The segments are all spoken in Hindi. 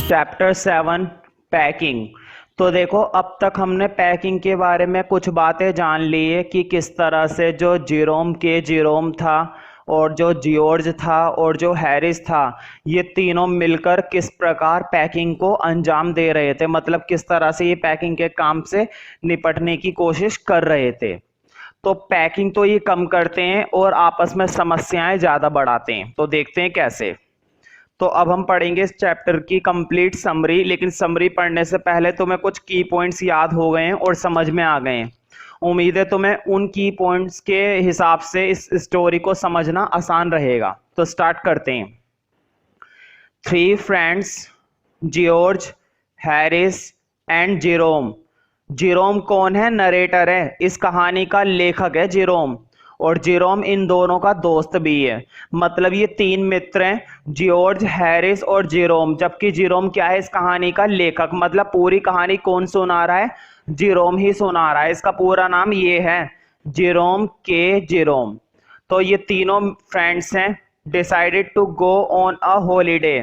Chapter 7 packing. तो देखो अब तक हमने पैकिंग के बारे में कुछ बातें जान ली है कि किस तरह से जो जेरोम था और जो जियोर्ज था और जो हैरिस था, ये तीनों मिलकर किस प्रकार पैकिंग को अंजाम दे रहे थे, मतलब किस तरह से ये पैकिंग के काम से निपटने की कोशिश कर रहे थे। तो पैकिंग तो ये कम करते हैं और आपस में समस्याएं ज़्यादा बढ़ाते हैं। तो देखते हैं कैसे। तो अब हम पढ़ेंगे इस चैप्टर की कंप्लीट समरी, लेकिन समरी पढ़ने से पहले तुम्हें कुछ की पॉइंट्स याद हो गए हैं और समझ में आ गए हैं। उम्मीद है तुम्हें उन की पॉइंट्स के हिसाब से इस स्टोरी को समझना आसान रहेगा। तो स्टार्ट करते हैं। 3 friends, George, Harris and Jerome. Jerome कौन है? नरेटर है, इस कहानी का लेखक है जेरोम, और जेरोम इन दोनों का दोस्त भी है। मतलब ये 3 मित्र हैं, जॉर्ज, हैरिस और जेरोम, जबकि जेरोम क्या है? इस कहानी का लेखक। मतलब पूरी कहानी कौन सुना रहा है? जेरोम ही सुना रहा है। इसका पूरा नाम ये है, जेरोम के जेरोम। तो ये तीनों फ्रेंड्स हैं। Decided to go on a holiday.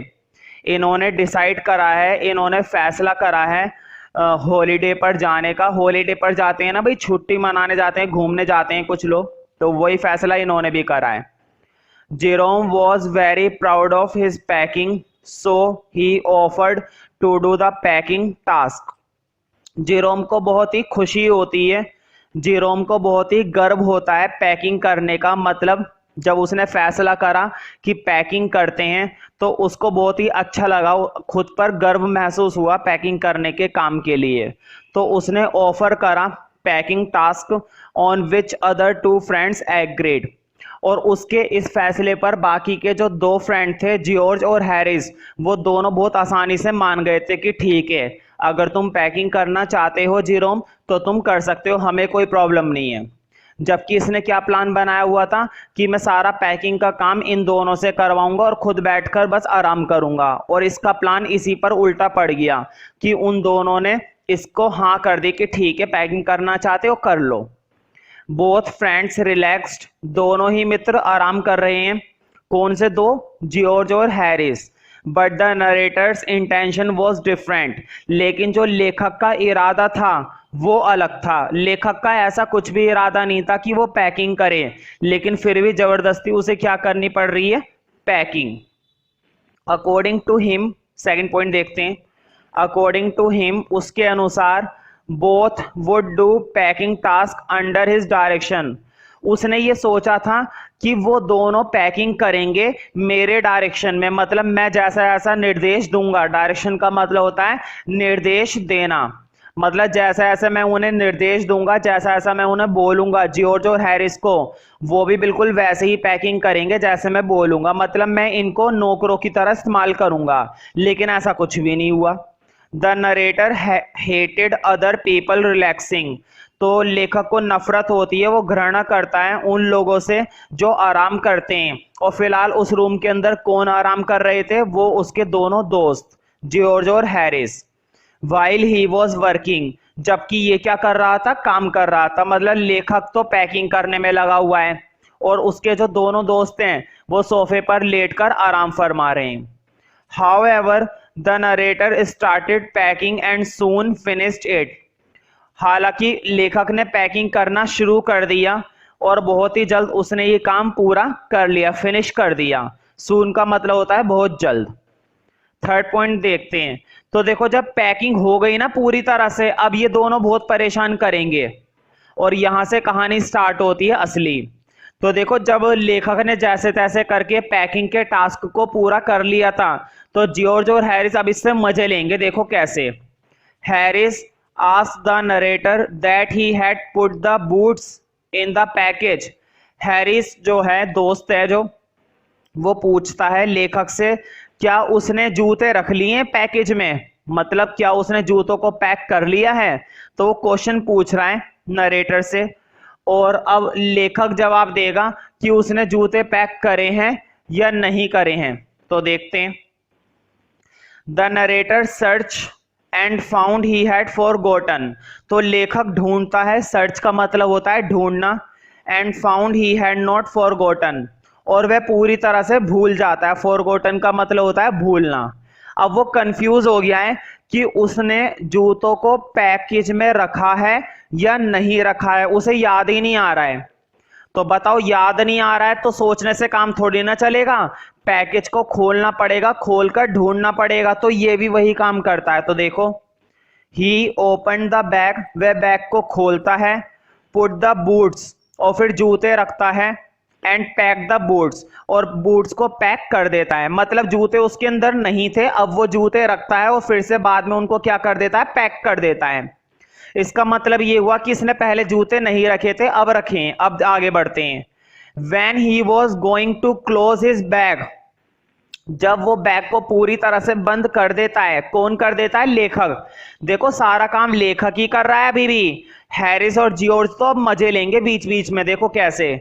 इन्होंने डिसाइड करा है, इन्होंने फैसला करा है हॉलीडे पर जाने का। हॉलीडे पर जाते हैं ना भाई, छुट्टी मनाने जाते हैं, घूमने जाते हैं कुछ लोग, तो वही फैसला इन्होंने भी करा है। Jerome was very proud of his packing, so he offered to do the packing task. Jerome को बहुत ही खुशी होती है, जेरोम को बहुत ही गर्व होता है पैकिंग करने का। मतलब जब उसने फैसला करा कि पैकिंग करते हैं तो उसको बहुत ही अच्छा लगा, खुद पर गर्व महसूस हुआ पैकिंग करने के काम के लिए। तो उसने ऑफर करा packing task, on which other 2 friends agreed. और उसके इस फैसले पर बाकी के जो 2 फ्रेंड थे, जॉर्ज और हैरिस, वो दोनों बहुत आसानी से मान गए थे कि ठीक है, अगर तुम पैकिंग करना चाहते हो जेरोम तो तुम कर सकते हो, हमें कोई प्रॉब्लम नहीं है। जबकि इसने क्या प्लान बनाया हुआ था कि मैं सारा पैकिंग का काम इन दोनों से करवाऊंगा और खुद बैठकर बस आराम करूंगा, और इसका प्लान इसी पर उल्टा पड़ गया कि उन दोनों ने इसको हाँ कर दी कि ठीक है, पैकिंग करना चाहते हो कर लो। बोथ फ्रेंड्स रिलैक्स्ड, दोनों ही मित्र आराम कर रहे हैं। कौन से 2? जॉर्ज और Harris. But the narrator's intention was different, लेकिन जो लेखक का इरादा था वो अलग था। लेखक का ऐसा कुछ भी इरादा नहीं था कि वो पैकिंग करे, लेकिन फिर भी जबरदस्ती उसे क्या करनी पड़ रही है? Packing. According to him, second point देखते हैं। अकॉर्डिंग टू हिम, उसके अनुसार, both would do packing task under his direction. उसने ये सोचा था कि वो दोनों पैकिंग करेंगे मेरे डायरेक्शन में, मतलब मैं जैसा ऐसा निर्देश दूंगा। डायरेक्शन का मतलब होता है निर्देश देना, मतलब जैसा ऐसा मैं उन्हें निर्देश दूंगा, जैसा ऐसा मैं उन्हें बोलूंगा, जॉर्ज और हैरिस को, वो भी बिल्कुल वैसे ही पैकिंग करेंगे जैसे मैं बोलूंगा। मतलब मैं इनको नौकरों की तरह इस्तेमाल करूंगा, लेकिन ऐसा कुछ भी नहीं हुआ। The narrator hated other people relaxing. तो लेखक को नफरत होती है, वो घृणा करता है उन लोगों से जो आराम करते हैं। और फिलहाल उस रूम के अंदर कौन आराम कर रहे थे? वो उसके दोनों दोस्त, जॉर्ज और Harris. While he was working, जबकि ये क्या कर रहा था? काम कर रहा था। मतलब लेखक तो पैकिंग करने में लगा हुआ है और उसके जो दोनों दोस्त हैं वो सोफे पर लेटकर आराम फरमा रहे हैं। However, the narrator started packing and soon finished it. हालांकि लेखक ने पैकिंग करना शुरू कर दिया और बहुत ही जल्द उसने ये काम पूरा कर लिया, फिनिश कर दिया। soon का मतलब होता है बहुत जल्द। थर्ड पॉइंट देखते हैं। तो देखो जब पैकिंग हो गई ना पूरी तरह से, अब ये दोनों बहुत परेशान करेंगे और यहां से कहानी स्टार्ट होती है असली। तो देखो जब लेखक ने जैसे तैसे करके पैकिंग के टास्क को पूरा कर लिया था, तो जॉर्ज और हैरिस अब इससे मजे लेंगे। देखो कैसे। Harris asked the narrator that he had put the boots in the package. Harris जो है दोस्त है जो, वो पूछता है लेखक से क्या उसने जूते रख लिए पैकेज में, मतलब क्या उसने जूतों को पैक कर लिया है। तो वो क्वेश्चन पूछ रहा है नरेटर से, और अब लेखक जवाब देगा कि उसने जूते पैक करे हैं या नहीं करे हैं। तो देखते हैं। The narrator search and found he had forgotten. तो लेखक ढूंढता है, सर्च का मतलब होता है ढूंढना, and found he had not forgotten, और वह पूरी तरह से भूल जाता है। फॉरगॉटन का मतलब होता है भूलना। अब वो कंफ्यूज हो गया है कि उसने जूतों को पैकेज में रखा है या नहीं रखा है, उसे याद ही नहीं आ रहा है। तो बताओ, याद नहीं आ रहा है तो सोचने से काम थोड़ी ना चलेगा, पैकेज को खोलना पड़ेगा, खोलकर ढूंढना पड़ेगा। तो ये भी वही काम करता है। तो देखो, ही ओपन द बैग, वह बैग को खोलता है, पुट द बूट्स, और फिर जूते रखता है, एंड पैक द बूट्स, और बूट्स को पैक कर देता है। मतलब जूते उसके अंदर नहीं थे, अब वो जूते रखता है और फिर से बाद में उनको क्या कर देता है, पैक कर देता है। इसका मतलब ये हुआ कि इसने पहले जूते नहीं रखे थे, अब रखे हैं। अब आगे बढ़ते हैं। When he was going to close his bag, जब वो बैग को पूरी तरह से बंद कर देता है, कौन कर देता है, लेखक। देखो, सारा काम लेखक ही कर रहा है अभी भी। हैरिस और जॉर्ज तो अब मजे लेंगे बीच बीच में, देखो कैसे।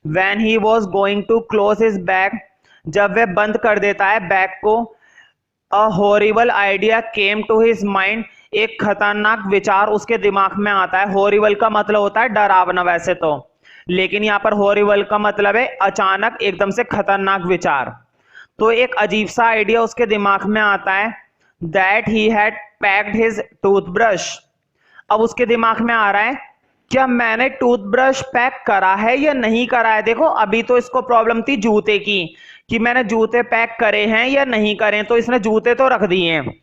When he was going to close his bag, जब वह बंद कर देता है बैग को, A horrible idea came to his mind, एक खतरनाक विचार उसके दिमाग में आता है। हॉरिबल का मतलब होता है डरावना वैसे तो, लेकिन यहाँ पर हॉरिबल का मतलब है अचानक एकदम से खतरनाक विचार। तो एक अजीब सा आइडिया उसके दिमाग में आता है, that he had packed his toothbrush. अब उसके दिमाग में आ रहा है, क्या मैंने टूथब्रश पैक करा है या नहीं करा है। देखो, अभी तो इसको प्रॉब्लम थी जूते की, कि मैंने जूते पैक करे हैं या नहीं करे, तो इसने जूते तो रख दिए हैं।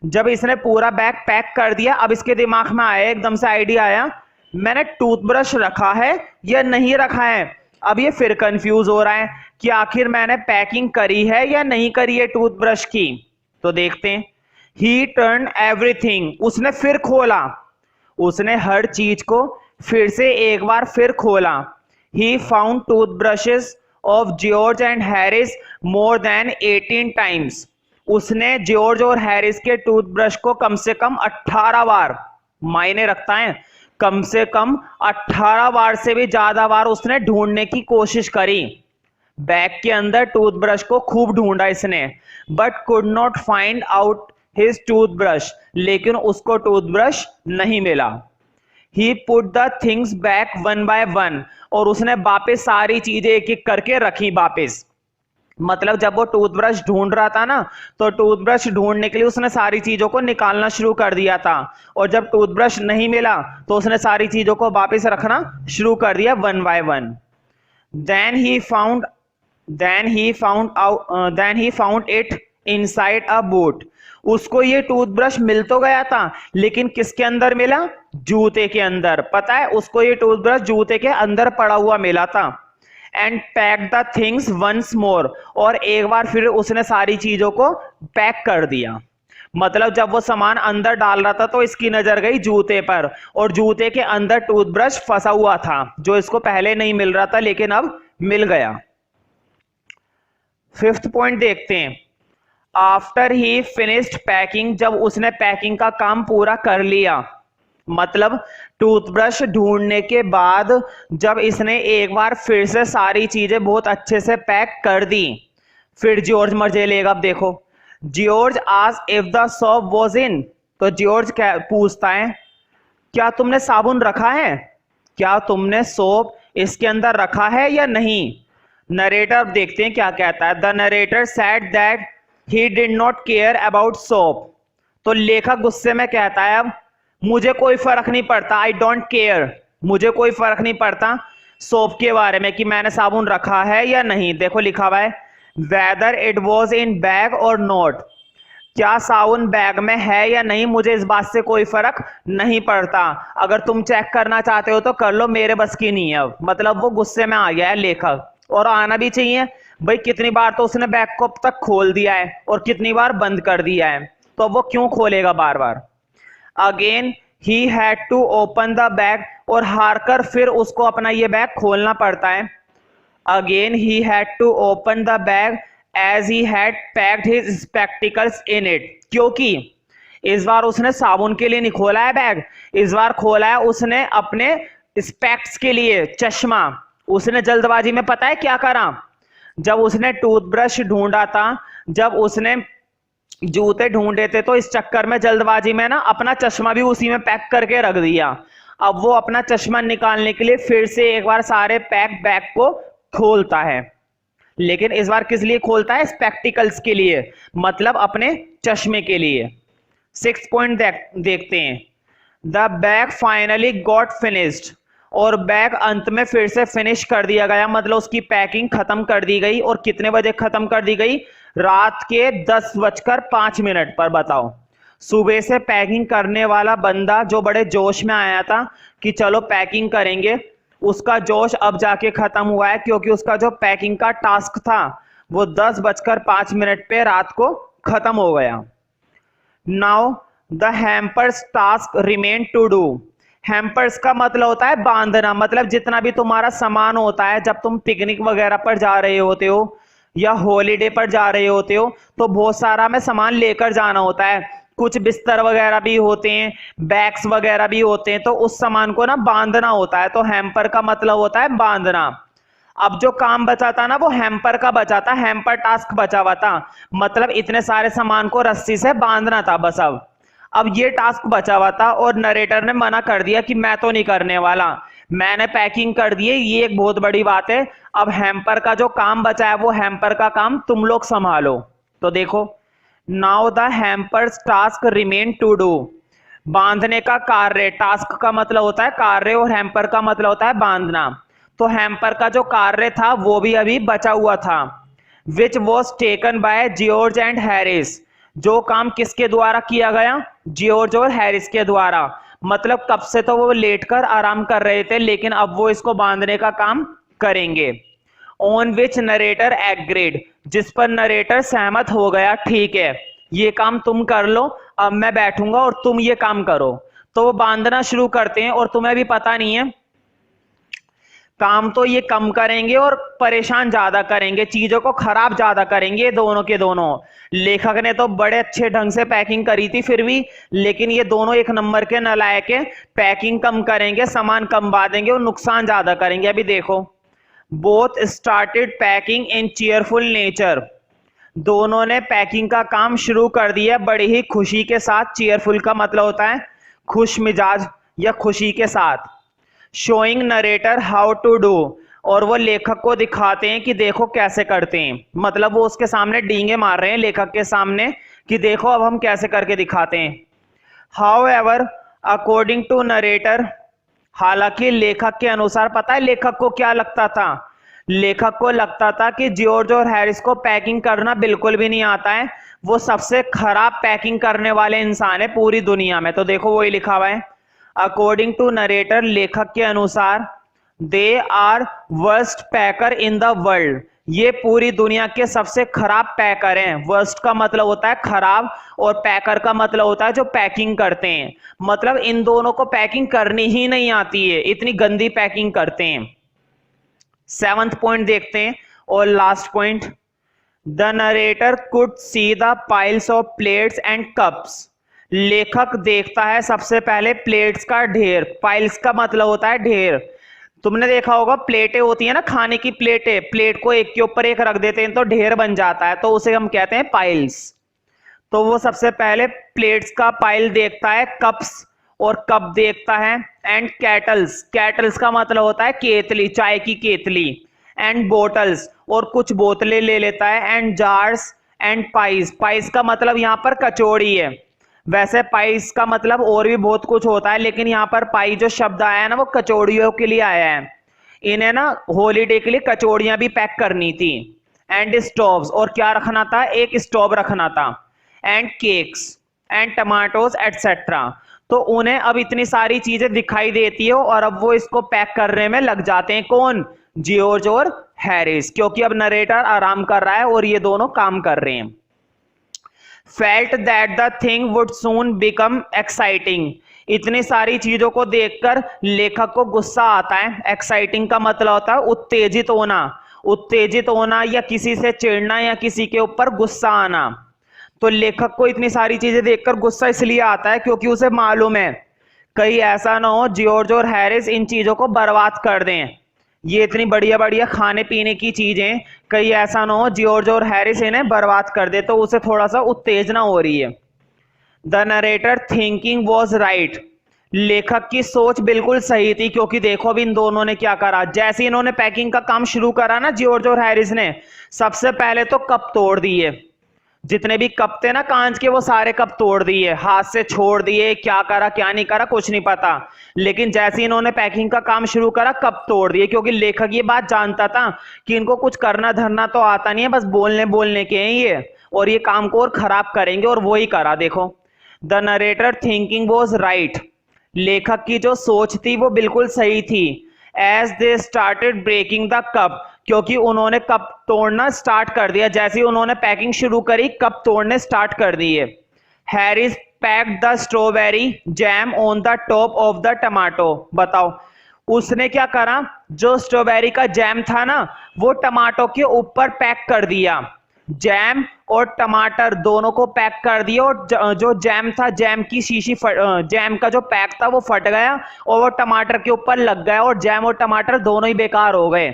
जब इसने पूरा बैग पैक कर दिया, अब इसके दिमाग में आया, एकदम से आइडिया आया, मैंने टूथब्रश रखा है या नहीं रखा है। अब ये फिर कंफ्यूज हो रहा है कि आखिर मैंने पैकिंग करी है या नहीं करी है टूथब्रश की। तो देखते हैं। ही टर्न एवरीथिंग, उसने फिर खोला, उसने हर चीज को फिर से एक बार फिर खोला। He found toothbrushes of George and Harris more than 18 times. उसने जॉर्ज और हैरिस के टूथब्रश को कम से कम 18 बार, मायने रखता है, कम से कम 18 बार से भी ज्यादा बार उसने ढूंढने की कोशिश करी। बैग के अंदर टूथब्रश को खूब ढूंढा इसने, but could not find out his toothbrush, लेकिन उसको टूथब्रश नहीं मिला। He put the things back one by one, और उसने वापस सारी चीजें एक एक करके रखी वापस। मतलब जब वो टूथब्रश ढूंढ रहा था ना, तो टूथब्रश ढूंढने के लिए उसने सारी चीजों को निकालना शुरू कर दिया था, और जब टूथब्रश नहीं मिला तो उसने सारी चीजों को वापस रखना शुरू कर दिया one by one. Then he found it inside a boot. उसको ये टूथब्रश मिल तो गया था, लेकिन किसके अंदर मिला, जूते के अंदर। पता है, उसको ये टूथब्रश जूते के अंदर पड़ा हुआ मिला था। And pack the things once more, और एक बार फिर उसने सारी चीजों को पैक कर दिया। मतलब जब वो सामान अंदर डाल रहा था तो इसकी नजर गई जूते पर, और जूते के अंदर टूथब्रश फंसा हुआ था, जो इसको पहले नहीं मिल रहा था लेकिन अब मिल गया। 5th पॉइंट देखते हैं। आफ्टर ही फिनिश्ड पैकिंग, जब उसने पैकिंग का काम पूरा कर लिया, मतलब टूथब्रश ढूंढने के बाद जब इसने एक बार फिर से सारी चीजें बहुत अच्छे से पैक कर दी, फिर जॉर्ज मजे लेगा। अब देखो, George asked if the soap was in. तो जॉर्ज पूछता है, क्या तुमने साबुन रखा है, क्या तुमने सोप इसके अंदर रखा है या नहीं। नरेटर देखते हैं क्या कहता है। The narrator said that he did not care about soap. तो लेखक गुस्से में कहता है, अब मुझे कोई फर्क नहीं पड़ता, आई डोंट केयर, मुझे कोई फर्क नहीं पड़ता सोप के बारे में कि मैंने साबुन रखा है या नहीं। देखो लिखा हुआ है, whether it was in bag और नॉट, क्या साबुन बैग में है या नहीं, मुझे इस बात से कोई फर्क नहीं पड़ता, अगर तुम चेक करना चाहते हो तो कर लो, मेरे बस की नहीं है। अब मतलब वो गुस्से में आ गया है लेखक, और आना भी चाहिए भाई। कितनी बार तो उसने बैग को अब तक खोल दिया है और कितनी बार बंद कर दिया है, तो वो क्यों खोलेगा बार बार। Again he had to open the bag, और हारकर फिर उसको अपना ये बैग खोलना पड़ता है। Again he had to open the bag as he had packed his spectacles in it, क्योंकि इस बार उसने साबुन के लिए नहीं खोला है बैग, इस बार खोला है उसने अपने स्पेक्ट्स के लिए, चश्मा। उसने जल्दबाजी में पता है क्या करा, जब उसने टूथब्रश ढूंढा था, जब उसने जूते ढूंढे थे, तो इस चक्कर में जल्दबाजी में ना अपना चश्मा भी उसी में पैक करके रख दिया। अब वो अपना चश्मा निकालने के लिए फिर से एक बार सारे पैक बैग को खोलता है। लेकिन इस बार किस लिए खोलता है? स्पेक्टिकल्स के लिए, मतलब अपने चश्मे के लिए। 6 पॉइंट देखते हैं। The bag finally got finished, और बैग अंत में फिर से फिनिश कर दिया गया, मतलब उसकी पैकिंग खत्म कर दी गई। और कितने बजे खत्म कर दी गई? रात के 10:05 पर। बताओ, सुबह से पैकिंग करने वाला बंदा जो बड़े जोश में आया था कि चलो पैकिंग करेंगे, उसका जोश अब जाके खत्म हुआ है, क्योंकि उसका जो पैकिंग का टास्क था वो 10:05 पे रात को खत्म हो गया। Now the hampers task remain to do. Hampers का मतलब होता है बांधना, मतलब जितना भी तुम्हारा सामान होता है, जब तुम पिकनिक वगैरह पर जा रहे होते हो या हॉलीडे पर जा रहे होते हो तो बहुत सारा में सामान लेकर जाना होता है। कुछ बिस्तर वगैरह भी होते हैं, बैग्स वगैरह भी होते हैं, तो उस सामान को ना बांधना होता है। तो हैम्पर का मतलब होता है बांधना। अब जो काम बचा था ना वो हैम्पर का बचा था, हैम्पर टास्क बचा हुआ था, मतलब इतने सारे सामान को रस्सी से बांधना था बस। अब ये टास्क बचा हुआ था और नरेटर ने मना कर दिया कि मैं तो नहीं करने वाला, मैंने पैकिंग कर दी है, ये एक बहुत बड़ी बात है। अब हैम्पर का जो काम बचा है वो हैम्पर का काम तुम लोग संभालो। तो देखो, now the hampers task remain to do. बांधने का कार्य, टास्क का मतलब होता है कार्य और हैम्पर का मतलब होता है बांधना। तो हैम्पर का जो कार्य था वो भी अभी बचा हुआ था। Which was taken by George and Harris. जो काम किसके द्वारा किया गया? जॉर्ज और हैरिस के द्वारा। मतलब कब से तो वो लेटकर आराम कर रहे थे, लेकिन अब वो इसको बांधने का काम करेंगे। ऑन विच नरेटर एग्रीड, जिस पर नरेटर सहमत हो गया, ठीक है ये काम तुम कर लो, अब मैं बैठूंगा और तुम ये काम करो। तो वो बांधना शुरू करते हैं और तुम्हें भी पता नहीं है, काम तो ये कम करेंगे और परेशान ज्यादा करेंगे, चीजों को खराब ज्यादा करेंगे दोनों के दोनों। लेखक ने तो बड़े अच्छे ढंग से पैकिंग करी थी फिर भी, लेकिन ये दोनों एक नंबर के नालायक है। पैकिंग कम करेंगे, सामान कम बांधेंगे और नुकसान ज्यादा करेंगे। अभी देखो, both started packing in cheerful nature. दोनों ने पैकिंग का काम शुरू कर दिया बड़ी ही खुशी के साथ। चीयरफुल का मतलब होता है खुश मिजाज या खुशी के साथ। Showing narrator how to do, और वो लेखक को दिखाते हैं कि देखो कैसे करते हैं, मतलब वो उसके सामने डींगे मार रहे हैं लेखक के सामने कि देखो अब हम कैसे करके दिखाते हैं। However according to narrator, हालांकि लेखक के अनुसार, पता है लेखक को क्या लगता था? लेखक को लगता था कि जॉर्ज और हैरिस को पैकिंग करना बिल्कुल भी नहीं आता है, वो सबसे खराब पैकिंग करने वाले इंसान है पूरी दुनिया में। तो देखो वही लिखा हुआ है, अकॉर्डिंग टू नरेटर, लेखक के अनुसार, they are worst packer in the world, ये पूरी दुनिया के सबसे खराब पैकर हैं। वर्स्ट का मतलब होता है खराब और पैकर का मतलब होता है जो पैकिंग करते हैं, मतलब इन दोनों को पैकिंग करनी ही नहीं आती है, इतनी गंदी पैकिंग करते हैं। 7th पॉइंट देखते हैं और last point, the narrator could see the piles of plates and cups. लेखक देखता है सबसे पहले प्लेट्स का ढेर, पाइल्स का मतलब होता है ढेर। तुमने देखा होगा प्लेटें होती है ना, खाने की प्लेटें, प्लेट को एक के ऊपर एक रख देते हैं तो ढेर बन जाता है, तो उसे हम कहते हैं पाइल्स। तो वो सबसे पहले प्लेट्स का पाइल देखता है, कप्स और कप देखता है, एंड कैटल्स, कैटल्स का मतलब होता है केतली, चाय की केतली, एंड बोटल्स, और कुछ बोतलें ले लेता है, and jars and price, price का मतलब यहाँ पर कचौड़ी है। वैसे पाइस का मतलब और भी बहुत कुछ होता है, लेकिन यहाँ पर पाई जो शब्द आया है ना वो कचौड़ियों के लिए आया है। इन्हें ना हॉलीडे के लिए कचौड़ियां भी पैक करनी थी। एंड स्टोव्स, और क्या रखना था? एक स्टोव रखना था। And cakes and tomatoes etcetera. तो उन्हें अब इतनी सारी चीजें दिखाई देती है और अब वो इसको पैक करने में लग जाते हैं। कौन? जॉर्ज और हैरिस, क्योंकि अब नरेटर आराम कर रहा है और ये दोनों काम कर रहे हैं। Felt that the thing would soon become exciting. इतनी सारी चीजों को देखकर लेखक को गुस्सा आता है। एक्साइटिंग का मतलब होता है उत्तेजित होना, उत्तेजित होना या किसी से चिढ़ना या किसी के ऊपर गुस्सा आना। तो लेखक को इतनी सारी चीजें देखकर गुस्सा इसलिए आता है क्योंकि उसे मालूम है कहीं ऐसा ना हो जॉर्ज और हैरिस इन चीजों को बर्बाद कर दें। ये इतनी बढ़िया बढ़िया खाने पीने की चीजें, कहीं ऐसा ना हो जॉर्ज और हैरिस इन्हें बर्बाद कर दे, तो उसे थोड़ा सा उत्तेजना हो रही है। The narrator thinking was right, लेखक की सोच बिल्कुल सही थी, क्योंकि देखो अभी इन दोनों ने क्या करा। जैसे इन्होंने पैकिंग का काम शुरू करा ना जॉर्ज और हैरिस ने, सबसे पहले तो कप तोड़ दिए। जितने भी कप थे ना कांच के, वो सारे कप तोड़ दिए, हाथ से छोड़ दिए। क्या करा क्या नहीं करा कुछ नहीं पता, लेकिन जैसे इन्होंने पैकिंग का काम शुरू करा कप तोड़ दिए, क्योंकि लेखक ये बात जानता था कि इनको कुछ करना धरना तो आता नहीं है, बस बोलने बोलने के हैं ये, और ये काम को और खराब करेंगे, और वो ही करा। देखो, the narrator thinking was right, लेखक की जो सोच थी वो बिल्कुल सही थी। As they started breaking the cup, क्योंकि उन्होंने कप तोड़ना स्टार्ट कर दिया। जैसे ही उन्होंने पैकिंग शुरू करी कप तोड़ने स्टार्ट कर दिए। Harris packed the strawberry jam on the top of the tomato. बताओ उसने क्या करा, जो स्ट्रॉबेरी का जैम था ना वो टमाटो के ऊपर पैक कर दिया। जैम और टमाटर दोनों को पैक कर दिया, और जो जैम था, जैम की शीशी जैम का जो पैक था वो फट गया और वो टमाटर के ऊपर लग गया, और जैम और टमाटर दोनों ही बेकार हो गए।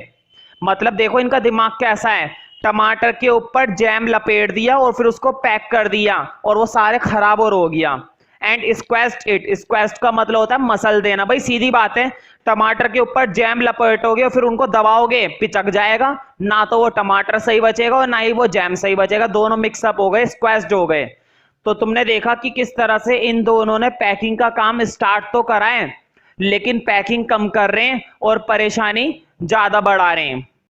मतलब देखो इनका दिमाग कैसा है, टमाटर के ऊपर जैम लपेट दिया और फिर उसको पैक कर दिया और वो सारे खराब और हो गया। एंड स्क्वेस्ट इट, स्क्वेस्ट का मतलब होता है मसल देना। भाई सीधी बात है, टमाटर के ऊपर जैम लपेटोगे और फिर उनको दबाओगे पिचक जाएगा, ना तो वो टमाटर सही बचेगा और ना ही वो जैम सही बचेगा, दोनों मिक्सअप हो गए, स्क्वेस्ड हो गए। तो तुमने देखा कि किस तरह से इन दोनों ने पैकिंग का काम स्टार्ट तो करा है, लेकिन पैकिंग कम कर रहे हैं और परेशानी ज्यादा बढ़ा रहे हैं।